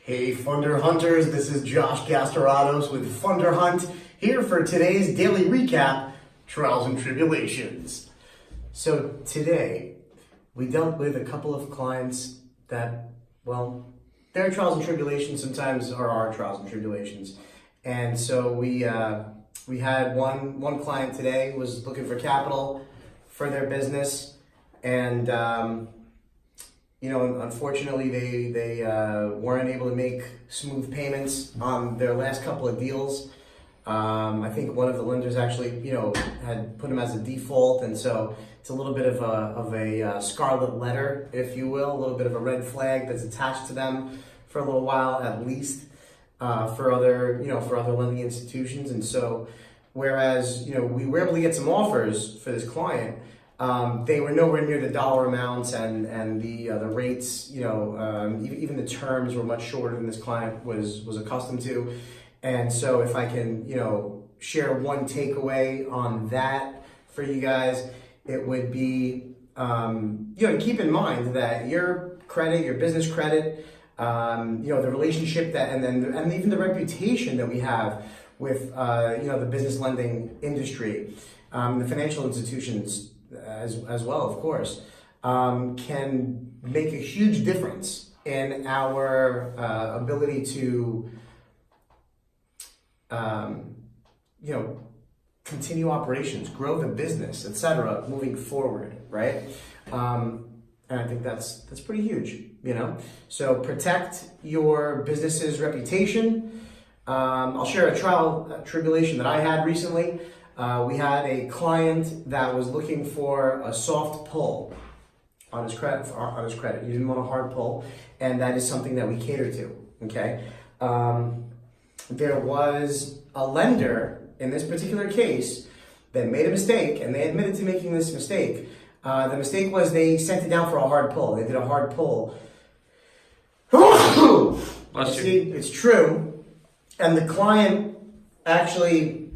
Hey Funder Hunters, this is Josh Gastorados with FunderHunt, here for today's daily recap, Trials and Tribulations. So today, we dealt with a couple of clients that, well, their trials and tribulations sometimes are our trials and tribulations. And so we had one client today who was looking for capital for their business, and unfortunately, they weren't able to make smooth payments on their last couple of deals. I think one of the lenders actually, had put them as a default, and so it's a little bit of a scarlet letter, if you will, a little bit of a red flag that's attached to them for a little while, at least, for other lending institutions. And so, whereas we were able to get some offers for this client, they were nowhere near the dollar amounts and the rates, even the terms were much shorter than this client was accustomed to. And so if I can, share one takeaway on that for you guys, it would be, keep in mind that your credit, your business credit, the relationship that, and even the reputation that we have with, the business lending industry, the financial institutions, as well, of course, can make a huge difference in our ability to, continue operations, grow the business, etc., moving forward, right? And I think that's pretty huge, So protect your business's reputation. I'll share a tribulation that I had recently. We had a client that was looking for a soft pull on his credit. He didn't want a hard pull, and that is something that we cater to. Okay, there was a lender in this particular case that made a mistake, and they admitted to making this mistake. The mistake was they sent it down for a hard pull. They did a hard pull. See, it's true, and the client actually,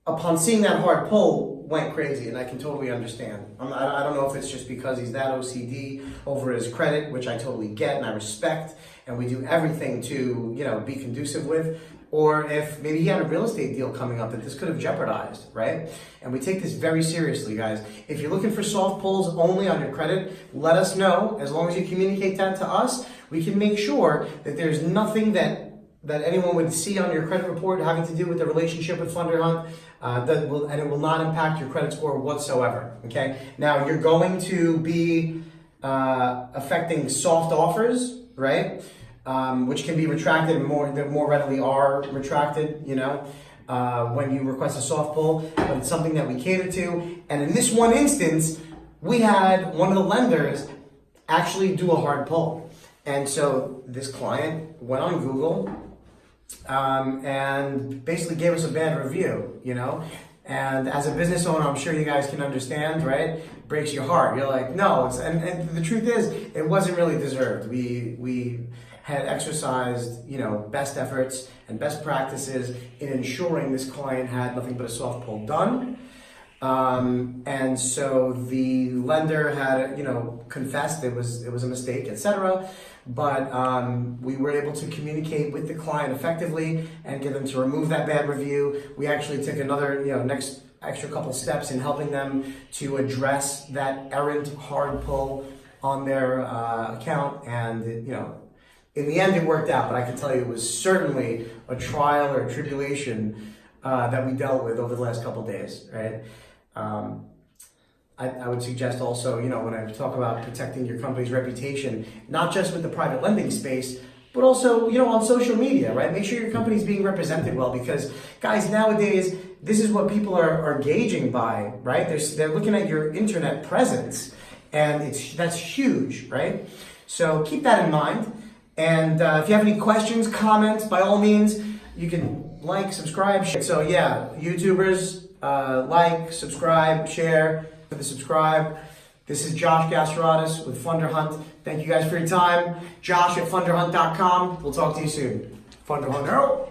upon seeing that hard pull, went crazy, and I can totally understand. I don't know if it's just because he's that OCD over his credit, which I totally get and I respect, and we do everything to, be conducive with, or if maybe he had a real estate deal coming up that this could have jeopardized, right? And we take this very seriously, guys. If you're looking for soft pulls only on your credit, let us know. As long as you communicate that to us, we can make sure that there's nothing that anyone would see on your credit report having to do with the relationship with FunderHunt, and it will not impact your credit score whatsoever, okay? Now, you're going to be affecting soft offers, right? Which can be retracted more readily are retracted, when you request a soft pull, but it's something that we cater to. And in this one instance, we had one of the lenders actually do a hard pull. And so this client went on Google, and basically gave us a bad review, And as a business owner, I'm sure you guys can understand, right? Breaks your heart. You're like, no, and the truth is, it wasn't really deserved. We had exercised, best efforts and best practices in ensuring this client had nothing but a soft pull done. And so the lender had, confessed it was a mistake, etc. But we were able to communicate with the client effectively and get them to remove that bad review. We actually took another, next extra couple steps in helping them to address that errant hard pull on their account. And, in the end, it worked out. But I can tell you it was certainly a trial or a tribulation that we dealt with over the last couple of days, right? I would suggest also, when I talk about protecting your company's reputation, not just with the private lending space, but also, on social media, right? Make sure your company's being represented well, because guys, nowadays, this is what people are gauging by, right? They're looking at your internet presence, and that's huge, right? So keep that in mind. And if you have any questions, comments, by all means, you can like, subscribe, share. So yeah, YouTubers, like, subscribe, share, subscribe. This is Josh Gastorados with FunderHunt. Thank you guys for your time. Josh at FunderHunt.com. We'll talk to you soon. FunderHunt out.